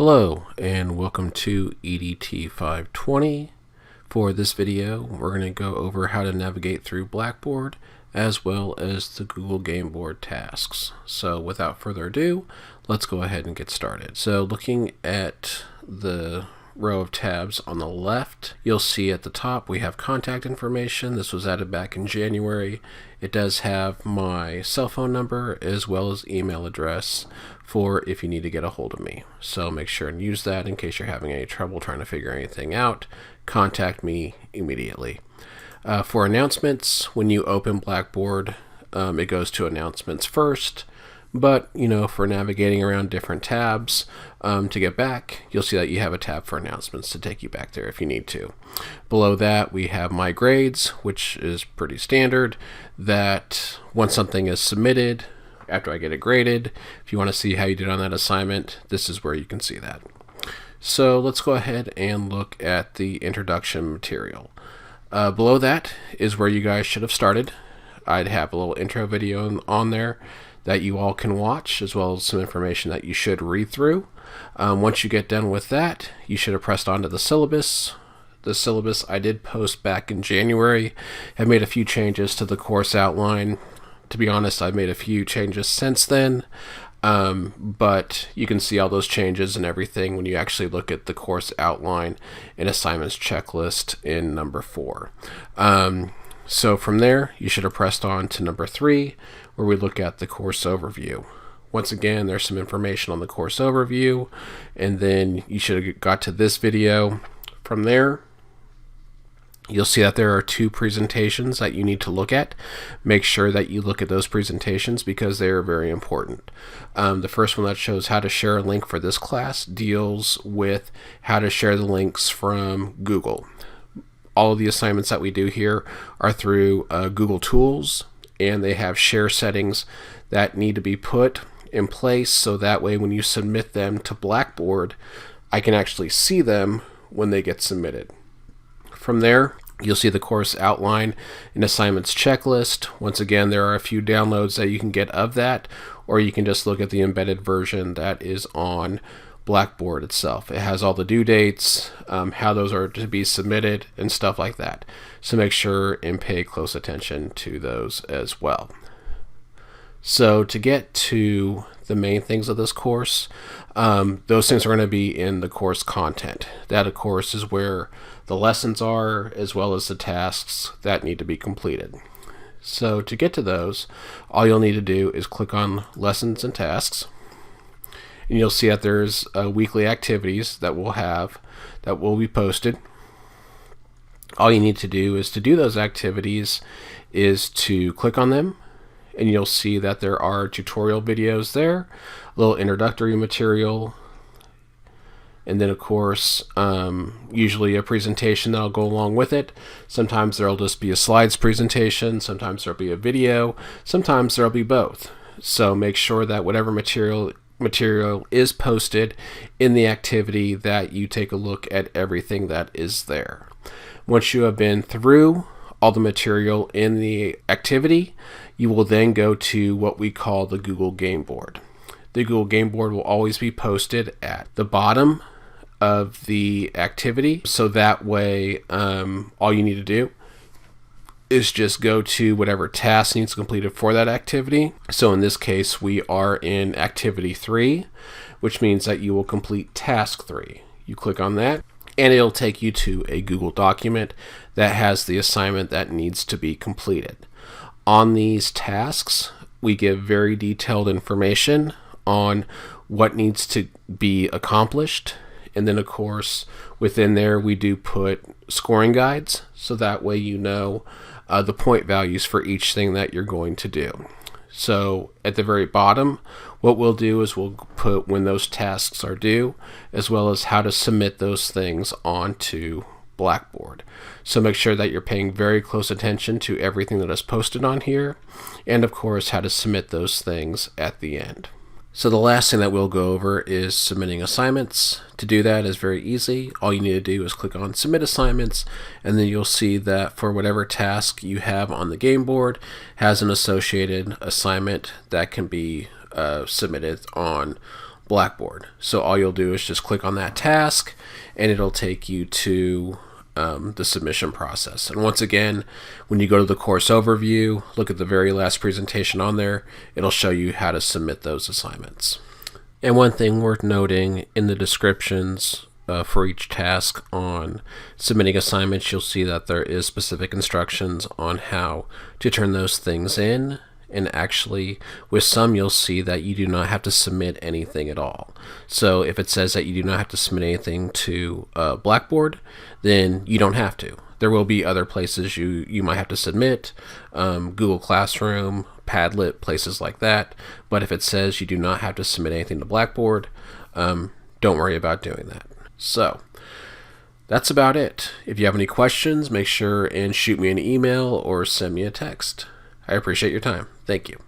Hello and welcome to EDT 520. For this video, we're going to go over how to navigate through Blackboard as well as the Google Game Board tasks. So without further ado, let's go ahead and get started. So looking at the row of tabs on the left, you'll see at the top we have contact information. This was added back in January. It does have my cell phone number as well as email address for if you need to get a hold of me. So make sure and use that in case you're having any trouble trying to figure anything out. Contact me immediately. For announcements, when you open Blackboard, it goes to announcements first. But, for navigating around different tabs to get back, you'll see that you have a tab for announcements to take you back there if you need to. Below that, we have My Grades, which is pretty standard, that once something is submitted, after I get it graded, if you want to see how you did on that assignment, this is where you can see that. So let's go ahead and look at the introduction material. Below that is where you guys should have started. I'd have a little intro video on there that you all can watch, as well as some information that you should read through. Once you get done with that, you should have pressed on to the syllabus. The syllabus I did post back in January. I've made a few changes to the course outline. To be honest, I've made a few changes since then, but you can see all those changes and everything when you actually look at the course outline and assignments checklist in number 4. So from there, you should have pressed on to number 3, where we look at the course overview. Once again, there's some information on the course overview, and then you should have got to this video. From there, you'll see that there are 2 presentations that you need to look at. Make sure that you look at those presentations because they are very important. The first one that shows how to share a link for this class deals with how to share the links from Google. All of the assignments that we do here are through Google Tools, and they have share settings that need to be put in place so that way when you submit them to Blackboard, I can actually see them when they get submitted. From there, you'll see the course outline and assignments checklist. Once again, there are a few downloads that you can get of that, or you can just look at the embedded version that is on Blackboard itself. It has all the due dates, how those are to be submitted, and stuff like that. So make sure and pay close attention to those as well. So to get to the main things of this course, those things are going to be in the course content. That, of course, is where the lessons are, as well as the tasks that need to be completed. So to get to those, all you'll need to do is click on Lessons and Tasks. And you'll see that there's weekly activities that will be posted. All you need to do is to do those activities is to click on them, and you'll see that there are tutorial videos there, a little introductory material, and then of course usually a presentation that'll go along with it. Sometimes there'll just be a slides presentation, sometimes there'll be a video, sometimes there'll be both. So make sure that whatever material is posted in the activity, that you take a look at everything that is there. Once you have been through all the material in the activity, you will then go to what we call the Google Game Board. The Google Game Board will always be posted at the bottom of the activity, so that way all you need to do is just go to whatever task needs completed for that activity. So in this case, we are in activity 3, which means that you will complete task 3. You click on that, and it'll take you to a Google document that has the assignment that needs to be completed. On these tasks, we give very detailed information on what needs to be accomplished. And then, of course, within there, we do put scoring guides, so that way you know the point values for each thing that you're going to do. So at the very bottom, what we'll do is we'll put when those tasks are due, as well as how to submit those things onto Blackboard. So make sure that you're paying very close attention to everything that is posted on here, and of course how to submit those things at the end. So the last thing that we'll go over is submitting assignments. To do that is very easy. All you need to do is click on Submit Assignments, and then you'll see that for whatever task you have on the game board has an associated assignment that can be submitted on Blackboard. So all you'll do is just click on that task and it'll take you to the submission process. And once again, when you go to the course overview, look at the very last presentation on there, it'll show you how to submit those assignments. And one thing worth noting, in the descriptions for each task on submitting assignments, you'll see that there is specific instructions on how to turn those things in. And actually, with some, you'll see that you do not have to submit anything at all. So if it says that you do not have to submit anything to Blackboard, then you don't have to. There will be other places you might have to submit, Google Classroom, Padlet, places like that. But if it says you do not have to submit anything to Blackboard, don't worry about doing that. So that's about it. If you have any questions, make sure and shoot me an email or send me a text. I appreciate your time. Thank you.